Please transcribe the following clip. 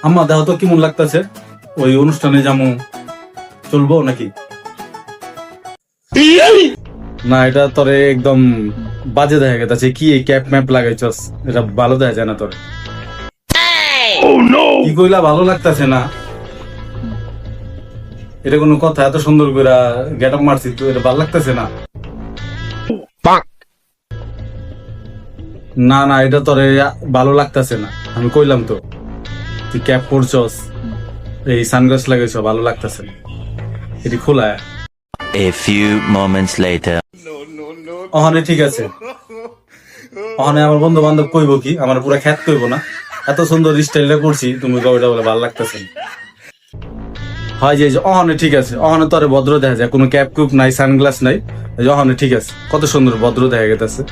আম্মা দেখো তো কেমন লাগতেছে, ওই অনুষ্ঠানে যেমন চলবো নাকি? না, এটা তোরে একদম বাজে দেখা গেছে। কি এই ক্যাপ ম্যাপ লাগাইছস? এটা ভালো দেখা যায় না তোর। কি কইলা ভালো লাগতেছে না? এটা কোনো কথা? এত সুন্দর করে গেট আপ মারছি তো, এটা ভালো লাগতেছে না? না না, এটা তোরে ভালো লাগতেছে না, আমি কইলাম তো। তুই ক্যাপ পরছস, এই সানগ্লাস লাগাইছ, ভালো লাগতেছে না। এটি খোলা। A few moments later. ওখানে ঠিক আছে, ওখানে আমার বন্ধু বান্ধব কইব কি, আমার পুরা খ্যাত কইব না? এত সুন্দর স্টাইলটা করছি, তুমি কবিটা বলে ভালো লাগতেছে না। হয় যে অহনে ঠিক আছে, অহনে তোরে ভদ্র দেখা যায়, কোনো ক্যাপ কুপ নাই, সানগ্লাস নাই, অহনে ঠিক আছে, কত সুন্দর ভদ্র দেখা গেছে।